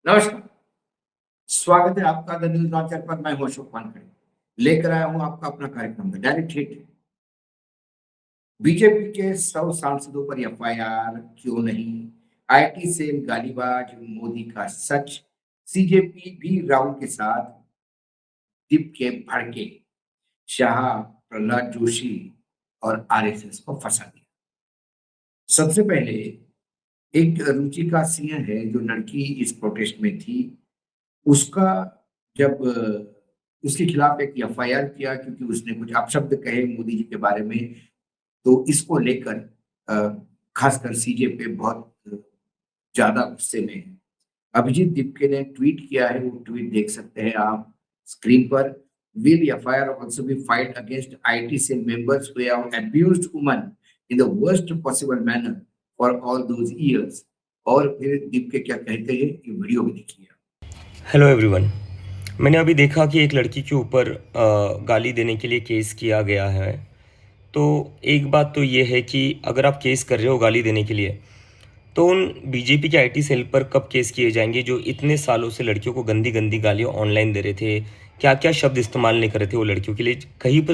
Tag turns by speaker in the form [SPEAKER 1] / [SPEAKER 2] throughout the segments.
[SPEAKER 1] नमस्कार, स्वागत है आपका द न्यूज़ लॉन्चर पर। मैं हूं अशोक वानखेड़े, लेकर आया हूं आपका अपना कार्यक्रम द डायरेक्ट हिट। बीजेपी के 100 सांसदों पर एफआईआर क्यों नहीं? आईटी सेल गालीबाज, मोदी का सच, सीजेपी भी राहुल के साथ दीप के भड़के, शाह, प्रहलाद जोशी और आरएसएस को फंसा दिया। सबसे पहले एक रुचिका सिंह है जो लड़की इस प्रोटेस्ट में थी, उसका जब उसके खिलाफ एक एफआईआर किया क्योंकि उसने कुछ अपशब्द कहे मोदी जी के बारे में, तो इसको लेकर अ, खासकर सीजे पे बहुत ज्यादा गुस्से में है। अभिजीत दीपके ने ट्वीट किया है, वो ट्वीट देख सकते हैं आप स्क्रीन पर। Will FIR also be filed against IT cell members who have abused women in the worst possible manner for all those years. और फिर दीपके क्या कहते हैं, ये वीडियो भी देखिए।
[SPEAKER 2] Hello everyone. मैंने अभी देखा कि एक लड़की के ऊपर गाली देने के लिए केस किया गया है। तो एक बात तो ये है कि अगर आप केस कर रहे हो गाली देने के लिए, तो उन बीजेपी के आईटी सेल पर कब केस किए जाएंगे जो इतने सालों से लड़कियों को गंदी गंदी गालियाँ ऑनलाइन दे रहे थे। क्या क्या शब्द इस्तेमाल नहीं कर रहे थे वो लड़कियों के लिए,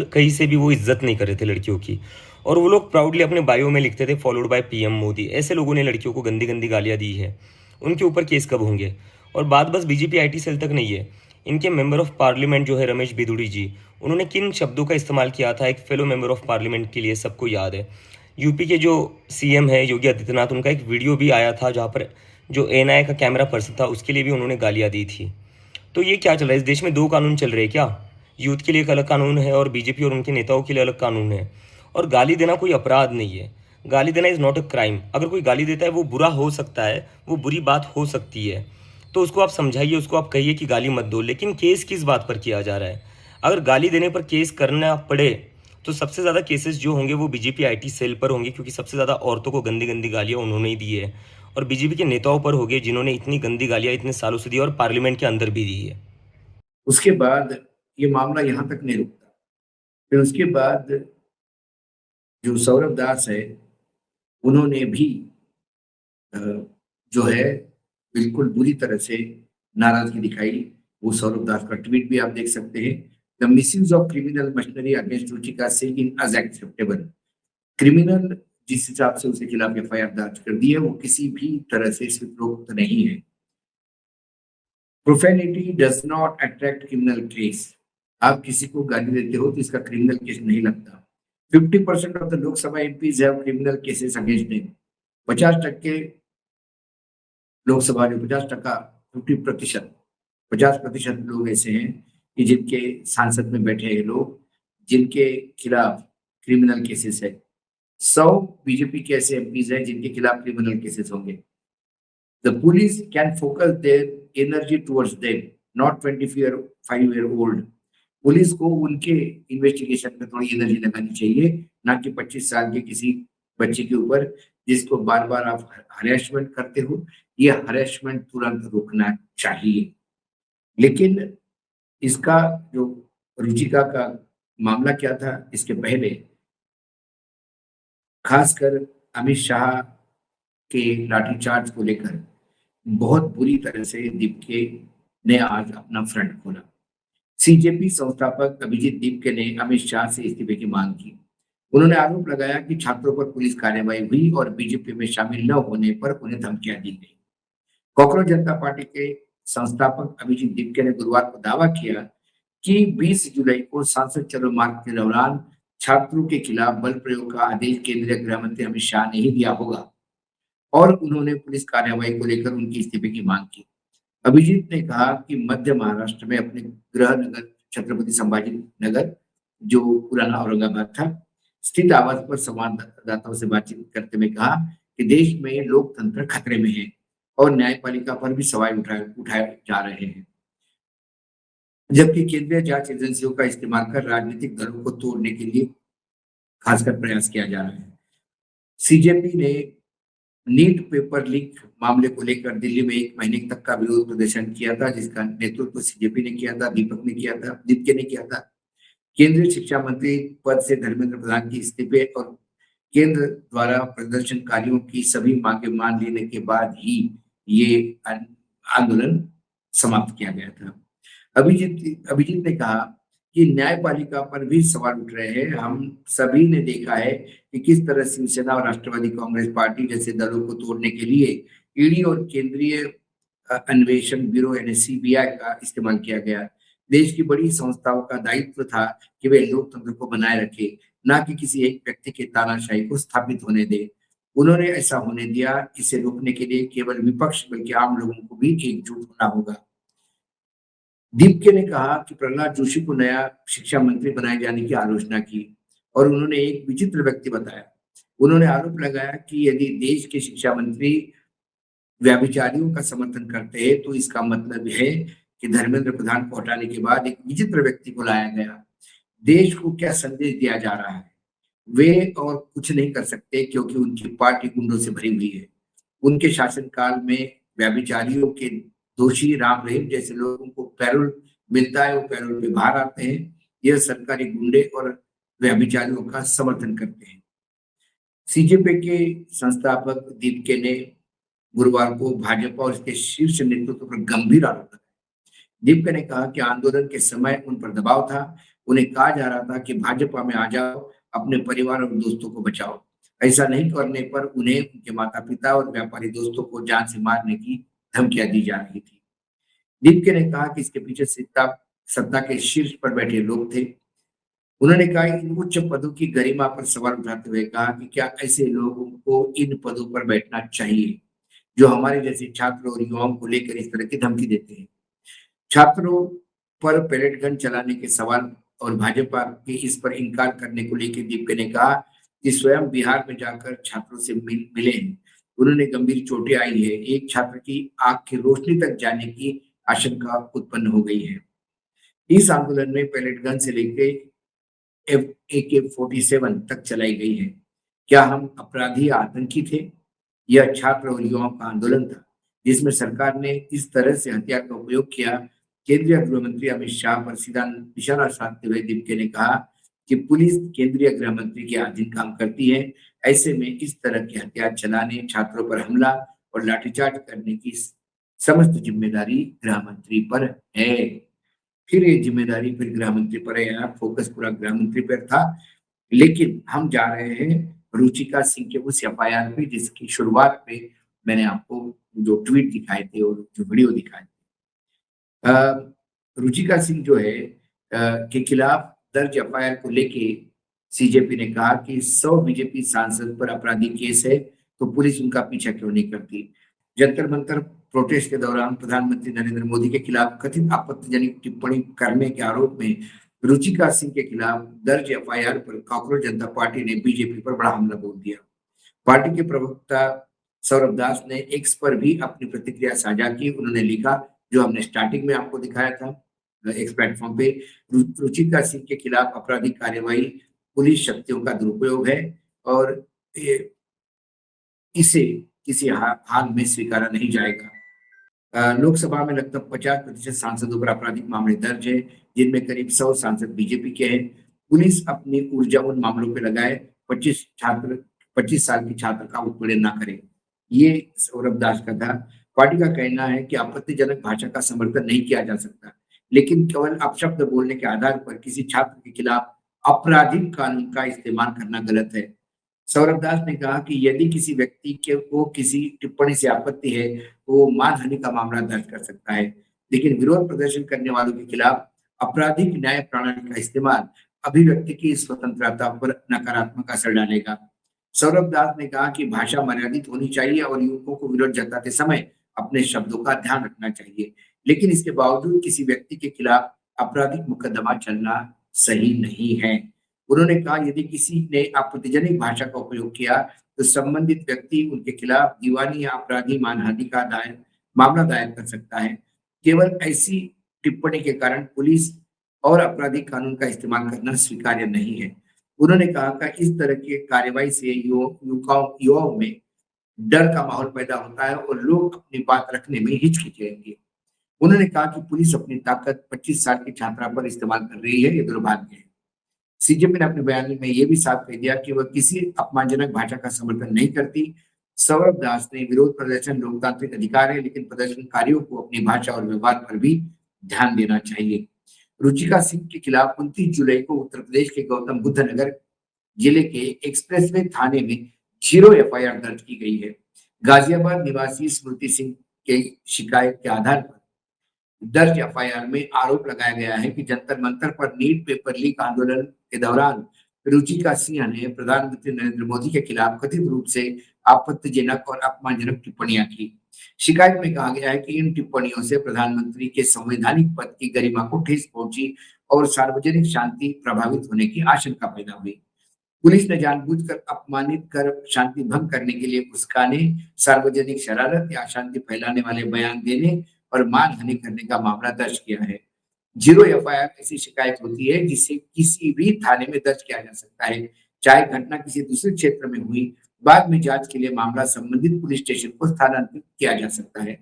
[SPEAKER 2] कहीं से भी वो इज्जत नहीं कर रहे थे लड़कियों की। और वो लोग प्राउडली अपने बायो में लिखते थे फॉलोड बाय पीएम मोदी। ऐसे लोगों ने लड़कियों को गंदी गंदी गालियाँ दी है, उनके ऊपर केस कब होंगे? और बात बस बीजेपी आईटी सेल तक नहीं है। इनके मेंबर ऑफ पार्लियामेंट जो है रमेश बिधूड़ी जी, उन्होंने किन शब्दों का इस्तेमाल किया था एक फेलो मेंबर ऑफ पार्लियामेंट के लिए सबको याद है। यूपी के जो सीएम है योगी आदित्यनाथ, उनका एक वीडियो भी आया था जहाँ पर जो एनआईए का कैमरा पर्सन था उसके लिए भी उन्होंने गालियाँ दी थी। तो ये क्या चल रहा है? इस देश में दो कानून चल रहे हैं क्या? यूथ के लिए एक अलग कानून है और बीजेपी और उनके नेताओं के लिए अलग कानून है। और गाली देना कोई अपराध नहीं है। गाली देना इज़ नॉट अ क्राइम। अगर कोई गाली देता है वो बुरा हो सकता है, वो बुरी बात हो सकती है, तो उसको आप समझाइए, उसको आप कहिए कि गाली मत दो। लेकिन केस किस बात पर किया जा रहा है? अगर गाली देने पर केस करना पड़े तो सबसे ज़्यादा केसेस जो होंगे वो बीजेपी आईटी सेल पर होंगे, क्योंकि सबसे ज़्यादा औरतों को गंदी गंदी गालियाँ उन्होंने ही दी है। और बीजेपी के नेताओं पर होंगे जिन्होंने इतनी गंदी गालियाँ इतने सालों से दी और पार्लियामेंट के अंदर भी दी है।
[SPEAKER 1] उसके बाद ये मामला यहाँ तक नहीं रुकता। फिर उसके बाद जो सौरभ दास है, उन्होंने भी अ, जो है बिल्कुल बुरी तरह से नाराजगी दिखाई। वो सौरभ दास का ट्वीट भी आप देख सकते हैं। The misuse of criminal machinery against Ruchika Singh is unacceptable. Criminal जिस हिसाब से उसके खिलाफ एफआईआर दर्ज कर दी है, वो किसी भी तरह से स्वीकृत नहीं है। Profanity does not attract criminal case. आप किसी को गाली देते हो तो इसका क्रिमिनल केस नहीं लगता। 50% of the Lok Sabha MPs have criminal cases against them. 50% Lok Sabha जो 50%, 50%, 50% लोग ऐसे हैं कि जिनके सांसद में बैठे हैं लोग जिनके खिलाफ क्रिमिनल केसेस है। 100 बीजेपी के ऐसे एमपीज हैं जिनके खिलाफ क्रिमिनल केसेस होंगे। The police can focus their energy towards them, not 25-year-old. Police को उनके इन्वेस्टिगेशन में थोड़ी एनर्जी लगानी चाहिए, ना कि 25 साल के किसी बच्चे के ऊपर जिसको बार-बार आप हरेसमेंट करते हो। ये हरेसमेंट तुरंत रुकना चाहिए। लेकिन इसका जो रुचिका का मामला क्या था, इसके पहले खासकर अमित शाह के लाठीचार्ज को लेकर बहुत बुरी तरह से दीपके ने आज अपना फ्रंट खोला। सीजेपी संस्थापक अभिजीत दीपके ने अमित शाह से इस्तीफे की मांग की। उन्होंने आरोप लगाया कि छात्रों पर पुलिस कार्रवाई हुई और बीजेपी में शामिल न होने पर उन्हें धमकियां दी गई। कॉकरोच जनता पार्टी के संस्थापक अभिजीत दीपके ने गुरुवार को दावा किया कि 20 जुलाई को सांसद चलो मार्ग के दौरान छात्रों के खिलाफ बल प्रयोग का आदेश केंद्रीय गृह मंत्री अमित शाह ने ही दिया होगा और उन्होंने पुलिस कार्रवाई को लेकर उनके इस्तीफे की मांग की। अभिजीत ने कहा कि मध्य महाराष्ट्र में अपने गृह नगर छत्रपति संभाजी नगर, जो पुराना औरंगाबाद था, स्थित आवास पर संवाददाताओं से बातचीत करते हुए कहा कि देश में लोकतंत्र खतरे में है और न्यायपालिका पर भी सवाल उठाए उठाए जा रहे हैं, जबकि केंद्रीय जांच एजेंसियों का इस्तेमाल कर राजनीतिक दलों को तोड़ने के लिए खासकर प्रयास किया जा रहा है। सीजेपी ने नीट पेपर लीक मामले को लेकर दिल्ली में 1 महीने तक का विरोध प्रदर्शन किया था, जिसका नेतृत्व सीजेपी ने किया था, दीपक ने किया था, दीपके ने किया था। केंद्रीय शिक्षा मंत्री पद से धर्मेंद्र प्रधान के इस्तीफे और केंद्र द्वारा प्रदर्शनकारियों की सभी मांगे मान लेने के बाद ही ये आंदोलन समाप्त किया गया था। अभिजीत अभिजीत ने कहा कि न्यायपालिका पर भी सवाल उठ रहे हैं। हम सभी ने देखा है कि किस तरह शिवसेना और राष्ट्रवादी कांग्रेस पार्टी जैसे दलों को तोड़ने के लिए ईडी और केंद्रीय अन्वेषण ब्यूरो यानी सीबीआई का इस्तेमाल किया गया। देश की बड़ी संस्थाओं का दायित्व था कि वे लोकतंत्र को बनाए रखे, ना कि किसी एक व्यक्ति के तानाशाही को स्थापित होने दे। उन्होंने ऐसा होने दिया। इसे रोकने के लिए केवल विपक्ष बल्कि आम लोगों को भी एकजुट होना होगा। दीपके ने कहा कि प्रहलाद जोशी को नया शिक्षा मंत्री बनाए जाने की आलोचना की और उन्होंने एक विचित्र व्यक्ति बताया। उन्होंने आरोप लगाया कि यदि देश के शिक्षा मंत्री व्यभिचारियों का समर्थन करते हैं तो इसका मतलब है कि धर्मेंद्र प्रधान को हटाने के बाद एक विचित्र व्यक्ति को लाया गया। देश को क्या संदेश दिया जा रहा है? वे और कुछ नहीं कर सकते क्योंकि उनकी पार्टी गुंडों से भरी हुई है। उनके शासनकाल में व्यभिचारियों के दोषी राम रहीम जैसे लोगों को पैरोल मिलता है, वो पैरोल पे बाहर आते हैं। यह सरकारी गुंडे और व्यभिचारियों का समर्थन करते हैं। सीजेपी के संस्थापक दीपके ने गुरुवार को भाजपा और इसके शीर्ष नेतृत्व पर गंभीर आरोप लगाए। दीपके ने कहा कि आंदोलन के समय उन पर दबाव था। उन्हें कहा जा रहा था कि भाजपा में आ जाओ, अपने परिवार और दोस्तों को बचाओ। ऐसा नहीं करने पर उन्हें उनके माता-पिता और व्यापारी दोस्तों को जान से मारने की धमकियां दी जा रही थी। दीपके ने कहा कि इसके पीछे सत्ता सत्ता के शीर्ष पर बैठे लोग थे। उन्होंने कहा इन उच्च पदों की गरिमा पर सवाल उठाते हुए कहा कि क्या ऐसे लोगों को इन पदों पर बैठना चाहिए जो हमारे जैसे छात्रों और युवाओं को लेकर इस तरह की धमकी देते हैं। छात्रों पर पैलेट गन चलाने के सवाल और भाजपा के इस पर इनकार करने को लेकर दीपके ने कहा कि स्वयं बिहार में जाकर छात्रों से मिले हैं। उन्होंने गंभीर चोटें आई है। एक छात्र की आंख की रोशनी तक जाने की आशंका उत्पन्न हो गई है। इस आंदोलन में पैलेट गन से लेकर AK-47 तक चलाई गई है। क्या हम अपराधी आतंकी थे? यह छात्र और युवाओं का आंदोलन था जिसमें सरकार ने इस तरह से हथियार का उपयोग किया। केंद्रीय गृह मंत्री अमित शाह पर सीधा निशाना साधते हुए दीपके ने कहा कि पुलिस केंद्रीय गृह मंत्री के अधीन काम करती है। ऐसे में इस तरह के हथियार चलाने, छात्रों पर हमला और लाठीचार्ज करने की समस्त जिम्मेदारी गृह मंत्री पर है। फिर ये जिम्मेदारी फिर गृह मंत्री पर है। यहाँ फोकस पूरा गृह मंत्री पर था, लेकिन हम जा रहे हैं रुचिका सिंह के उस एफआईआर पे जिसकी शुरुआत पे मैंने आपको जो ट्वीट दिखाए थे और जो वीडियो दिखाए थे। रुचिका सिंह जो है के खिलाफ दर्ज एफआईआर को लेके सीजेपी ने कहा कि 100 बीजेपी सांसद पर आपराधिक केस है तो पुलिस उनका पीछा क्यों नहीं करती। जंतर मंतर प्रोटेस्ट के दौरान प्रधानमंत्री नरेंद्र मोदी के खिलाफ कथित आपत्तिजनक टिप्पणी करने के आरोप में रुचिका सिंह के खिलाफ दर्ज एफआईआर पर कॉकरोच जनता पार्टी ने बीजेपी पर बड़ा हमला बोल दिया। पार्टी के प्रवक्ता सौरभ दास ने एक्स पर भी अपनी प्रतिक्रिया साझा की। उन्होंने लिखा, जो हमने स्टार्टिंग में आपको दिखाया था एक्स प्लेटफॉर्म पे, रुचिका सिंह के खिलाफ आपराधिक कार्यवाही पुलिस शक्तियों का दुरुपयोग है और इसे किसी हाल में स्वीकारा नहीं जाएगा। लोकसभा में लगभग 50% सांसदों पर आपराधिक मामले दर्ज है, जिनमें करीब 100 सांसद बीजेपी के हैं। पुलिस अपनी ऊर्जा उन मामलों पर लगाए। 25 साल की छात्र का उत्पीड़न ना करे। ये सौरभ दास का था। पार्टी का कहना है कि आपत्तिजनक भाषा का समर्थन नहीं किया जा सकता, लेकिन केवल अपशब्द बोलने के आधार पर किसी छात्र के खिलाफ आपराधिक कानून का इस्तेमाल करना गलत है। सौरभ दास ने कहा कि यदि किसी व्यक्ति को किसी टिप्पणी से आपत्ति है तो वो मानहानि का मामला दर्ज कर सकता है, लेकिन विरोध प्रदर्शन करने वालों के खिलाफ आपराधिक न्याय प्रणाली का इस्तेमाल अभिव्यक्ति की स्वतंत्रता पर नकारात्मक असर डालेगा। सौरभ दास ने कहा कि भाषा मर्यादित होनी चाहिए और युवकों को विरोध जताते समय अपने शब्दों का ध्यान रखना चाहिए, लेकिन इसके बावजूद किसी व्यक्ति के खिलाफ आपराधिक मुकदमा चलना सही नहीं है। उन्होंने कहा यदि किसी ने आपत्तिजनक भाषा का उपयोग किया तो संबंधित व्यक्ति उनके खिलाफ दीवानी या अपराधी मानहानि का मामला दायर कर सकता है। केवल ऐसी टिप्पणी के कारण पुलिस और आपराधिक कानून का इस्तेमाल करना स्वीकार्य नहीं है। उन्होंने कहा कि इस तरह की कार्रवाई से युवाओं में डर का माहौल पैदा होता है और लोग अपनी बात रखने में हिचकिचाएंगे। उन्होंने कहा कि पुलिस अपनी ताकत 25 साल की छात्रा पर इस्तेमाल कर रही है, ये दुर्भाग्य है। सीजेपी ने अपने बयान में यह भी साफ कह दिया कि वह किसी अपमानजनक भाषा का समर्थन नहीं करती। सौरभ दास ने विरोध प्रदर्शन लोकतांत्रिक अधिकार है, लेकिन प्रदर्शनकारियों को अपनी भाषा और व्यवहार पर भी ध्यान देना चाहिए। रुचिका सिंह के खिलाफ 29 जुलाई को उत्तर प्रदेश के गौतम बुद्ध नगर जिले के एक्सप्रेसवे थाने में 0 एफआईआर दर्ज की गई है। गाजियाबाद निवासी स्मृति सिंह के शिकायत के आधार पर दर्ज एफआईआर में आरोप लगाया गया है कि जंतर मंतर पर नीट पेपर लीक आंदोलन के दौरान रुचिका सिंह ने प्रधानमंत्री नरेंद्र मोदी के खिलाफ कथित रूप से आपत्तिजनक और अपमानजनक टिप्पणियां की। शिकायत में कहा गया है कि इन टिप्पणियों से प्रधानमंत्री के संवैधानिक पद की गरिमा को ठेस पहुंची और सार्वजनिक शांति प्रभावित होने की आशंका पैदा हुई। पुलिस ने जानबूझकर अपमानित कर शांति भंग करने के लिए उस्काने, सार्वजनिक शरारत या अशांति फैलाने वाले बयान देने और मानहानि करने का मामला दर्ज किया है। 0 एफआईआर ऐसी शिकायत होती है जिसे किसी भी थाने में दर्ज किया जा सकता है, चाहे घटना किसी दूसरे क्षेत्र में हुई। बाद में जांच के लिए मामला संबंधित पुलिस स्टेशन को स्थानांतरित किया जा सकता है।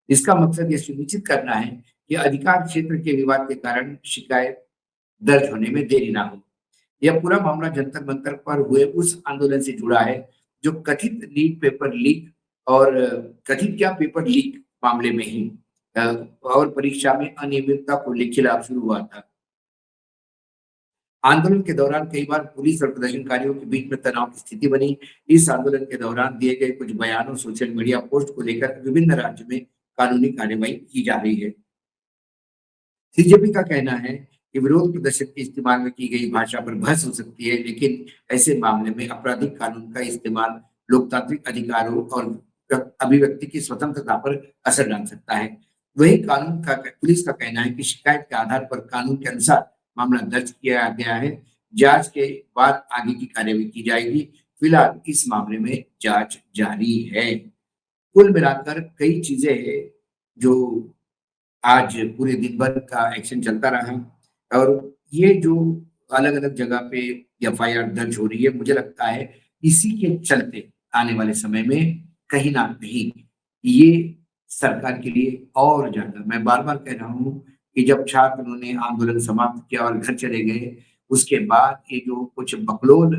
[SPEAKER 1] इसका मकसद यह सुनिश्चित करना है कि अधिकार क्षेत्र के विवाद के कारण शिकायत दर्ज होने में देरी ना हो। यह पूरा मामला जंतर मंतर पर हुए उस आंदोलन से जुड़ा है जो कथित नीट पेपर लीक और कथित क्या पेपर लीक मामले में ही और परीक्षा में अनियमितता को खिलाफ शुरू हुआ था। आंदोलन के दौरान कई बार पुलिस और प्रदर्शनकारियों के बीच में तनाव की स्थिति बनी। इस आंदोलन के दौरान दिए गए कुछ बयानों, सोशल मीडिया पोस्ट को लेकर विभिन्न राज्यों में कानूनी कार्रवाई की जा रही है। सीजेपी का कहना है कि विरोध प्रदर्शन के इस्तेमाल में की गई भाषा पर बहस हो सकती है, लेकिन ऐसे मामले में आपराधिक कानून का इस्तेमाल लोकतांत्रिक अधिकारों और अभिव्यक्ति की स्वतंत्रता पर असर डाल सकता है। वही पुलिस का कहना है कि शिकायत के आधार पर कानून के अनुसार मामला दर्ज किया गया है। जांच के बाद आगे की कार्रवाई की जाएगी। फिलहाल इस मामले में जांच जारी है। कुल मिलाकर कई चीजें हैं जो आज पूरे दिन भर का एक्शन चलता रहा और ये जो अलग-अलग जगह पे एफआईआर दर्ज हो रही है, मुझे लगता है इसी के चलते आने वाले समय में कहीं न कहीं ये सरकार के लिए और ज़्यादा, मैं बार-बार कह रहा हूँ कि जब छात्रों ने आंदोलन समाप्त किया और घर चले गए, उसके बाद ये जो कुछ बकलोल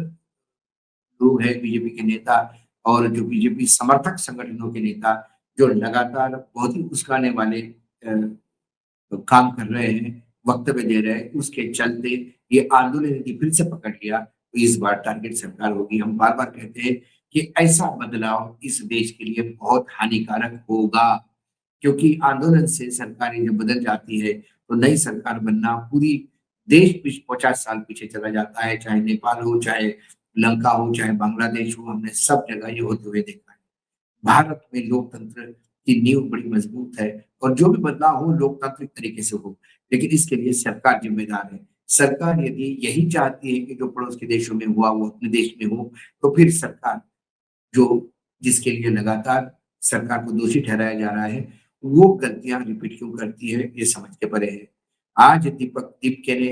[SPEAKER 1] लोग हैं बीजेपी के नेता और जो बीजेपी समर्थक संगठनों के नेता, जो लगातार बहुत ही उकसाने वाले काम कर रहे हैं, वक्तव्य दे रहे हैं, उसके चलते ये आंदोलन यदि फिर से पकड़ लिया, तो इस बार टारगेट सरकार होगी। हम बार-बार कहते हैं कि ऐसा बदलाव इस देश के लिए बहुत हानिकारक होगा, क्योंकि आंदोलन से सरकारें जब बदल जाती है, तो नई सरकार बनना पूरी देश 50 साल पीछे चला जाता है, चाहे नेपाल हो, चाहे लंका हो, चाहे बांग्लादेश हो, हमने सब जगह ये होते हुए देखा है। भारत में लोकतंत्र की नींव बड़ी मजबूत है और जो भी बदलाव हो लोकतांत्रिक तरीके से हो, लेकिन इसके लिए सरकार जिम्मेदार है। सरकार यदि यही चाहती है कि जो पड़ोस के देशों में हुआ वो अपने देश में हो, तो फिर सरकार जो जिसके लिए लगातार सरकार को दोषी ठहराया जा रहा है, वो गलतियां रिपीट क्यों करती है, ये समझ के परे है। आज दीपके ने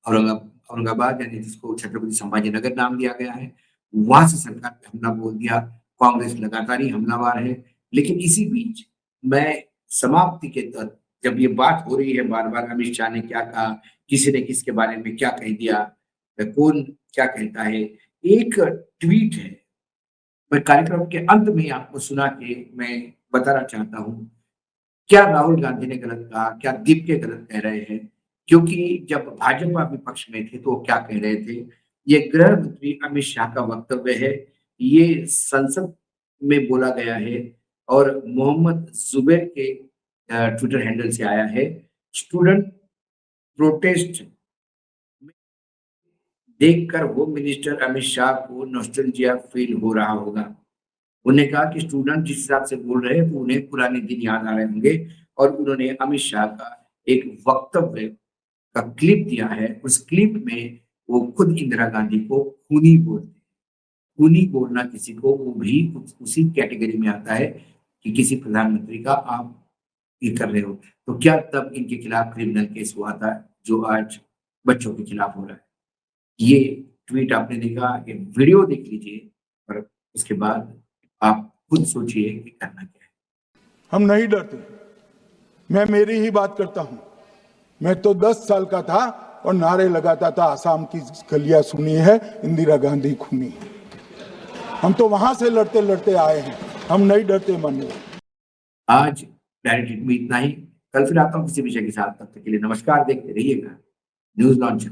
[SPEAKER 1] औरंगाबाद यानी जिसको छत्रपति संभाजीनगर नाम दिया गया है, वहां से सरकार पे हमला बोल दिया। कांग्रेस लगातार ही हमलावर है, लेकिन इसी बीच मैं समाप्ति के तहत जब ये बात हो रही है बार-बार अमित शाह ने क्या कहा, किसी ने किसके बारे में क्या कह दिया, कौन क्या कहता है, एक ट्वीट है। मैं कार्यक्रम के अंत में आपको सुना के मैं बताना चाहता हूँ, क्या राहुल गांधी ने गलत कहा, क्या दीपके गलत कह रहे हैं? क्योंकि जब भाजपा विपक्ष में थे तो वो क्या कह रहे थे? ये गृह मंत्री अमित शाह का वक्तव्य है, ये संसद में बोला गया है और मोहम्मद जुबैर के ट्विटर हैंडल से आया है। स्टूडेंट प्रोटेस्ट देखकर होम मिनिस्टर अमित शाह को नॉस्टैल्जिया फील हो रहा होगा। उन्होंने कहा कि स्टूडेंट जिस हिसाब से बोल रहे हैं तो उन्हें पुराने दिन याद आ रहे होंगे और उन्होंने अमित शाह का एक वक्तव्य का क्लिप दिया है। उस क्लिप में वो खुद इंदिरा गांधी को खूनी बोलते हैं। खूनी बोलना किसी को वो भी उसी कैटेगरी में आता है कि किसी प्रधानमंत्री का आप ये कर रहे हो। तो क्या तब इनके खिलाफ क्रिमिनल केस हुआ था जो आज बच्चों के खिलाफ हो रहा है? ये ट्वीट आपने देखा, ये वीडियो देख लीजिए और उसके बाद आप खुद सोचिए कि करना क्या है।
[SPEAKER 3] हम नहीं डरते। मैं मेरी ही बात करता हूं। मैं तो 10 साल का था और नारे लगाता था, आसाम की गलियां सुनी है, इंदिरा गांधी खूनी। हम तो वहां से लड़ते लड़ते आए हैं, हम नहीं डरते मरने।
[SPEAKER 1] आज डायरेक्ट हिट में इतना ही। कल फिर आता हूँ किसी विषय के साथ। तब तक के लिए नमस्कार। देखते रहिएगा न्यूज लॉन्च।